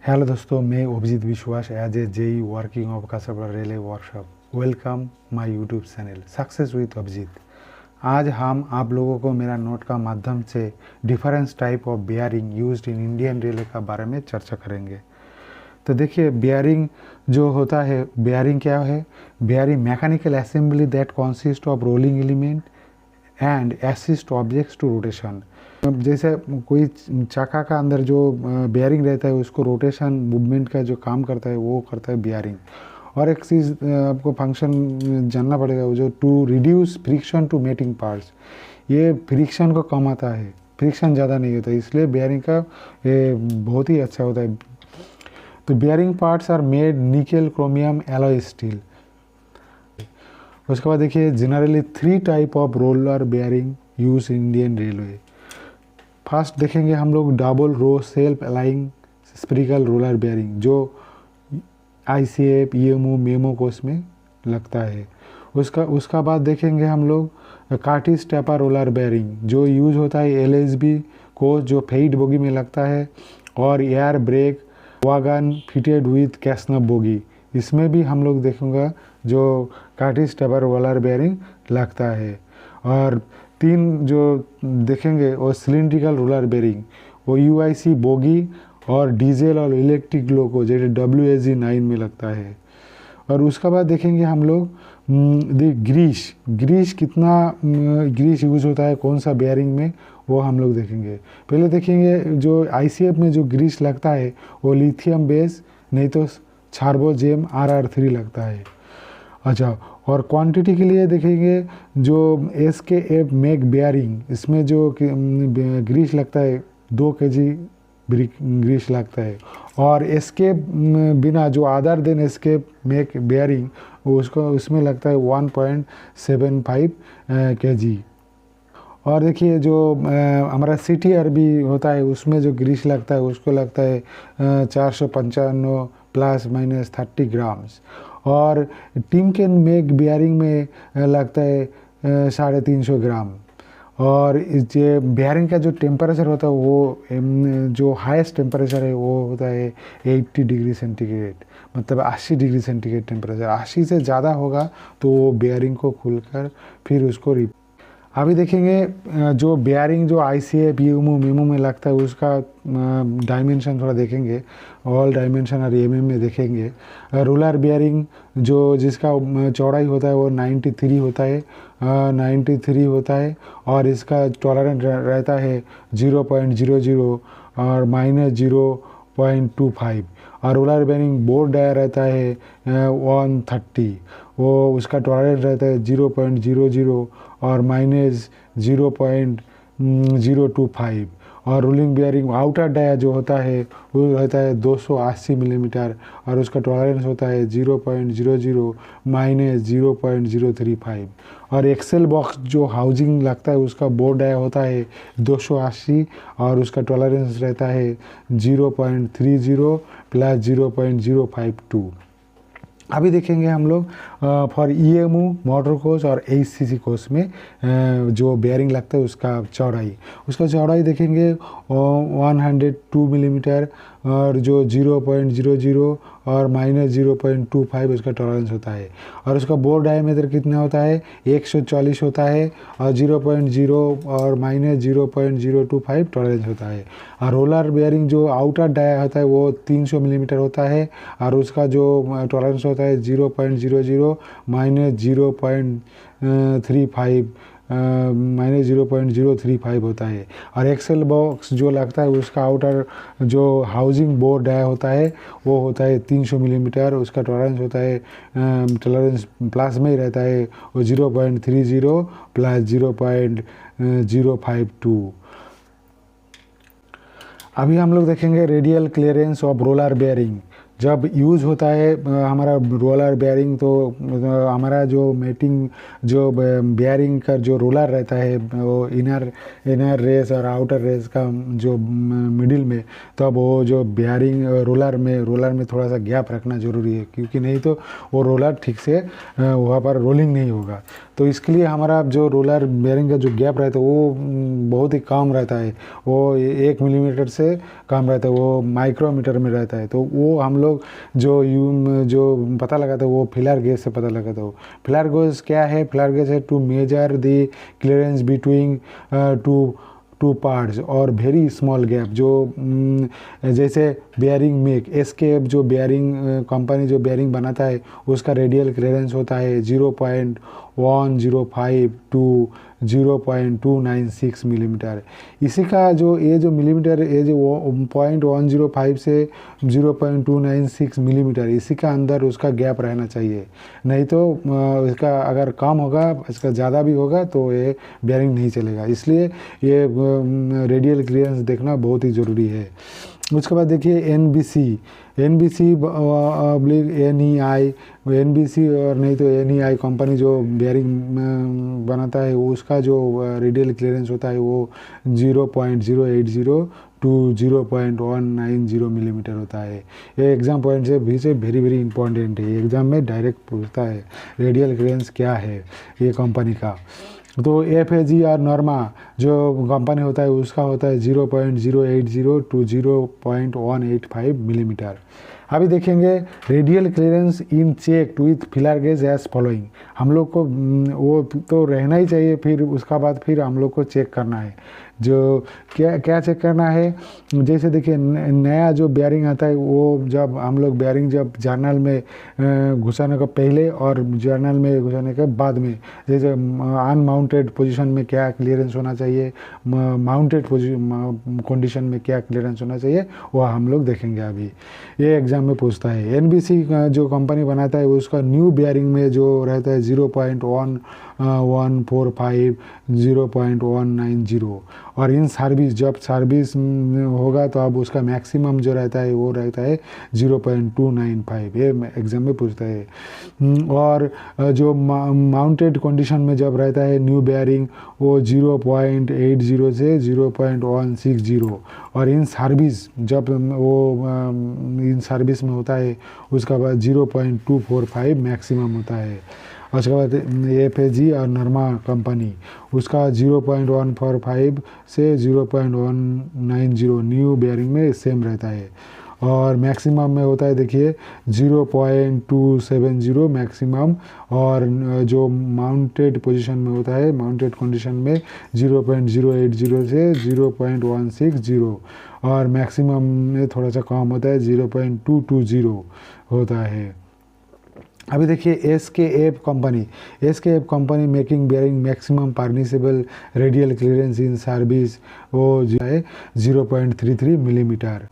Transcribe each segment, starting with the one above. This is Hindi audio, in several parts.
हेलो दोस्तों, मैं Abhijit Biswas as a JE working of कासाबला railway workshop. Welcome my YouTube channel success with Abhijit. आज हम आप लोगों को मेरा नोट का माध्यम से difference type of bearing used in Indian railway का बारे में चर्चा करेंगे। तो देखिए, बेयरिंग जो होता है, बेयरिंग क्या है? Bearing mechanical assembly that consist of rolling element and assist objects to rotation. जैसे कोई चाका का अंदर जो बेयरिंग रहता है उसको रोटेशन मूवमेंट का जो काम करता है वो करता है बेयरिंग। और एक चीज़ आपको फंक्शन जानना पड़ेगा, वो जो to reduce friction to mating parts, ये फ्रिक्शन को कम आता है, फ्रिक्शन ज़्यादा नहीं होता, इसलिए बेयरिंग का ये बहुत ही अच्छा होता है। तो bearing parts are made nickel chromium alloy steel. उसके बाद देखिए, generally 3 type of roller bearing use Indian railway. First देखेंगे हम लोग double row self aligning spherical roller bearing, जो आईसीएफ ईएमओ मेमो कोर्स में लगता है। उसका बाद देखेंगे हम लोग कार्टिस टेपर रोलर बेयरिंग, जो यूज होता है एलएसबी कोर्स, जो फेइड बोगी में लगता है, और air brake wagon fitted with Casnub bogie, इसमें भी हम लोग देखेंगे जो कार्टिस टेपर रोलर बेयरिंग लगता है। और 3 जो देखेंगे वो सिलिंड्रिकल रोलर बेयरिंग, वो यूआईसी बोगी और डीजल और इलेक्ट्रिक लोको जैसे WSG-9 में लगता है। और उसका बाद देखेंगे हम लोग ग्रीस कितना ग्रीस यूज होता है कौन सा बेयरिंग में, वो हम लोग देखेंगे। पहले देखेंगे जो आईसीएफ में जो ग्रीस लगता है वो लिथियम बेस, नहीं तो छार्बोजेम RR3 लगता है। अच्छा, और क्वांटिटी के लिए देखेंगे जो SKF मेक बेयरिंग, इसमें जो ग्रीस लगता है 2 kg ग्रीस लगता है। और एस्केप बिना जो other than escape make bearing, उसको उसमें लगता है 1.75 kg। और देखिए जो हमारा CTR भी होता है, उसमें जो ग्रीस लगता है उसको लगता है 455 ± 30 ग्राम्स। और टिमकेन मेक बेयरिंग में लगता है 350 ग्राम। और ये बेयरिंग का जो टेम्परेचर होता है वो जो हाईएस्ट टेम्परेचर है वो होता है 80 डिग्री सेंटीग्रेड, मतलब 80 डिग्री सेंटीग्रेड टेम्परेचर। 80 से ज़्यादा होगा तो वो बेयरिंग को खुलकर फिर उसको अभी देखेंगे जो बेयरिंग जो आईसीएफ ईएमओ मेमो में लगता है उसका डायमेंशन थोड़ा देखेंगे, ऑल डायमेंशन और एमएम में देखेंगे। रोलर बेयरिंग जो जिसका चौड़ाई होता है वो 93 होता है, 93 होता है। और इसका टॉलरेंस रहता है 0.00 और -0.25। और रोलर बेयरिंग बोर्ड डाया रहता है 130, वो उसका टॉलरेंस रहता है 0.00 और -0.025। और रोलिंग बेयरिंग आउटर डाया जो होता है वो रहता है 280 मिलीमीटर और उसका टॉलरेंस होता है 0.00 -0.035। और एक्सेल बॉक्स जो हाउसिंग लगता है उसका बोर्ड डाया होता है 280 और उसका टॉलरेंस रहता है 0.30 + 0.052। अभी देखेंगे हम लोग फॉर ईएमओ मोटर कोच और एचसीसी कोच में जो बेयरिंग लगता है उसका चौड़ाई देखेंगे 102 मिलीमीटर और जो 0.00 और -0.25 उसका टॉलरेंस होता है। और उसका बोर्ड डायमीटर कितना होता है 140 होता है और 0.0 और -0.025 टॉलरेंस होता है। और रोलर बेयरिंग जो आउटर डाया होता है वो 300 मिलीमीटर होता है और उसका जो टॉलरेंस होता है 0.00 -0.035 होता है। और एक्सेल बॉक्स जो लगता है उसका आउटर जो हाउसिंग बोर्ड डाया होता है वो होता है 300 मिलीमीटर, उसका टॉलरेंस होता है टॉलरेंस प्लस में ही रहता है वो 0.30 + 0.052। अभी हम लोग देखेंगे radial clearance of roller bearing, जब यूज़ होता है हमारा रोलर बेयरिंग, तो हमारा जो मेटिंग जो बेयरिंग का जो रोलर रहता है वो इनर रेस और आउटर रेस का जो मिडिल में, तो अब वो जो बेयरिंग रोलर में थोड़ा सा गैप रखना ज़रूरी है, क्योंकि नहीं तो वो रोलर ठीक से वहाँ पर रोलिंग नहीं होगा। तो इसके लिए हमारा जो रोलर बेयरिंग का जो गैप रहता है वो बहुत ही कम रहता है, वो 1 मिलीमीटर से कम रहता है, वो माइक्रोमीटर में रहता है। तो वो हम लोग जो पता लगाता है वो फिलर गेज से पता लगाता है। फिलर गेज क्या है? फिलर गेज है to measure the clearance between two parts और वेरी स्मॉल गैप, जो जैसे बेयरिंग में एसकेएफ जो बेयरिंग कंपनी जो बेयरिंग बनाता है उसका रेडियल क्लियरेंस होता है 0.105 टू 0.296 मिलीमीटर। इसी का जो मिलीमीटर, ये जो 0.105 से 0.296 मिलीमीटर, इसी का अंदर उसका गैप रहना चाहिए, नहीं तो इसका अगर कम होगा, इसका ज़्यादा भी होगा तो ये बेयरिंग नहीं चलेगा। इसलिए ये रेडियल क्लियरेंस देखना बहुत ही ज़रूरी है। उसके बाद देखिए NBC ऑब्लिक NBC और नहीं तो NEI कंपनी जो बेयरिंग बनाता है उसका जो रेडियल क्लियरेंस होता है वो 0.080 टू 0.190 मिलीमीटर होता है। ये एग्ज़ाम पॉइंट से भी से वेरी इंपॉर्टेंट है, एग्ज़ाम में डायरेक्ट पूछता है रेडियल क्लियरेंस क्या है ये कंपनी का। तो FAG और नॉर्मा जो कंपनी होता है उसका होता है 0.080 टू 0.185 मिलीमीटर। अभी देखेंगे radial clearance in check with filler gauge as following. हम लोग को वो तो रहना ही चाहिए, फिर उसका बाद फिर हम लोग को चेक करना है। जो क्या चेक करना है, जैसे देखिए नया जो बेयरिंग आता है वो जब हम लोग बेयरिंग जब जर्नल में घुसाने का पहले और जर्नल में घुसाने के बाद में, जैसे अनमाउंटेड पोजीशन में क्या क्लियरेंस होना चाहिए, माउंटेड कंडीशन में क्या क्लियरेंस होना चाहिए, वो हम लोग देखेंगे। अभी ये एग्ज़ाम में पूछता है। NBC का जो कंपनी बनाता है उसका न्यू बेयरिंग में जो रहता है 0.145 0.190, और इन सर्विस जब सर्विस होगा तो अब उसका मैक्सिमम जो रहता है वो रहता है 0.295। ये एग्जाम में पूछता है। और जो माउंटेड कंडीशन में जब रहता है न्यू बेयरिंग वो 0.80 से 0.160, और इन सर्विस जब वो इन सर्विस में होता है उसका बाद 0.245 मैक्सिमम होता है। उसके बाद FAG और नरमा कंपनी उसका 0.145 से 0.190 न्यू बेयरिंग में सेम रहता है, और मैक्सिमम में होता है देखिए 0.270 मैक्सिमम, और जो माउंटेड पोजीशन में होता है माउंटेड कंडीशन में 0.080 से 0.160, और मैक्सिमम में थोड़ा सा कम होता है 0.220 होता है। अभी देखिए SKF company making bearing maximum permissible radial clearance in service वो जो है 0.33 मिलीमीटर।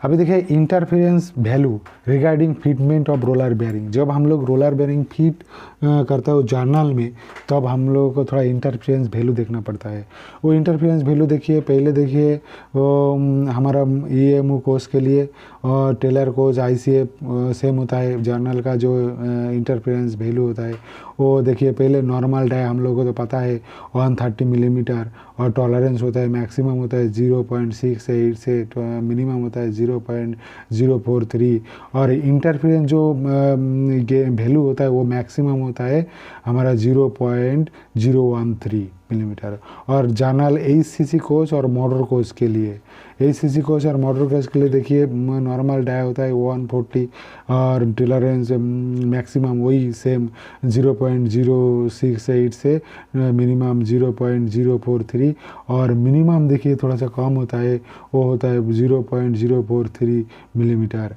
अभी देखिए interference value regarding fitment of roller bearing. जब हम लोग रोलर बेयरिंग फिट करता है जर्नल में, तब तो हम लोगों को थोड़ा इंटरफेरेंस वैल्यू देखना पड़ता है। वो इंटरफेरेंस वैल्यू देखिए, पहले देखिए वो हमारा EMU कोर्स के लिए और टेलर कोर्स ICF सेम होता है। जर्नल का जो इंटरफेरेंस वैल्यू होता है वो देखिए, पहले नॉर्मल डाई हम लोगों को तो पता है 130 मिलीमीटर, और टॉलरेंस होता है मैक्सिमम होता है 0.68 से मिनिमम होता है 0.043, और इंटरफेरेंस जो वैल्यू होता है वो मैक्सिमम होता है हमारा 0.013 मिलीमीटर। और जर्नल HCC कोच और मोटर कोच के लिए, HCC कोच और मोटर कोच के लिए देखिए नॉर्मल डाई होता है 140, और टॉलरेंस मैक्सिमम वही सेम 0.068 से मिनिमम 0.043, और मिनिमम देखिए थोड़ा सा कम होता है, वो होता है 0.043 मिलीमीटर।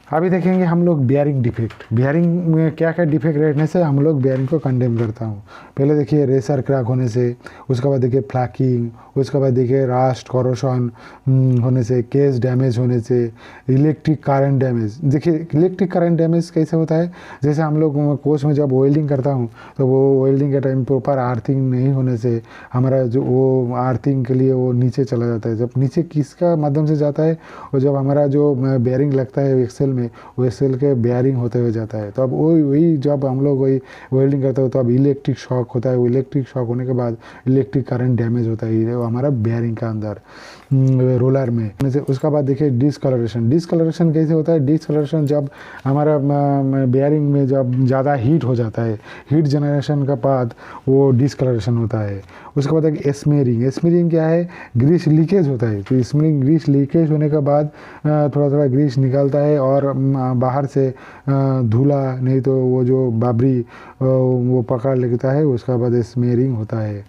अभी देखेंगे हम लोग बेयरिंग डिफेक्ट। बेयरिंग में क्या क्या डिफेक्ट रहने से हम लोग बेयरिंग को कंडेम करता हूँ। पहले देखिए रेसर क्रैक होने से, उसके बाद देखिए फ्लैकिंग, उसके बाद देखिए रास्ट करोशन होने से, केस डैमेज होने से, इलेक्ट्रिक करंट डैमेज। देखिए इलेक्ट्रिक करंट डैमेज कैसे होता है, जैसे हम लोग कोच में जब वेल्डिंग करता हूँ तो वो वेल्डिंग के टाइम प्रॉपर आर्थिंग नहीं होने से हमारा जो वो आर्थिंग के लिए वो नीचे चला जाता है। जब नीचे किसका माध्यम से जाता है, और जब हमारा जो बेयरिंग लगता है एक्सेल में में वेसल के बेयरिंग होते हुए जाता है। तो अब वही जब हम लोग वही वेल्डिंग करते हो तो अब इलेक्ट्रिक शॉक होता है। वो इलेक्ट्रिक शॉक होने के बाद इलेक्ट्रिक करंट डैमेज होता है वो हमारा बेयरिंग का अंदर रोलर में। उसका बाद देखिए डिसकलरेशन। डिसकलरेशन कैसे होता है? डिसकलरेशन जब हमारा बेयरिंग में जब ज़्यादा हीट हो जाता है, हीट जनरेशन का बाद वो डिसकलरेशन होता है। उसके बाद एक स्मेरिंग। स्मेरिंग क्या है? ग्रीस लीकेज होता है। तो इसमें ग्रीस लीकेज होने के बाद थोड़ा थोड़ा ग्रीस निकलता है और बाहर से धूला नहीं तो वो जो बाबरी वो पकड़ लेता है, उसका बाद स्मेरिंग होता है।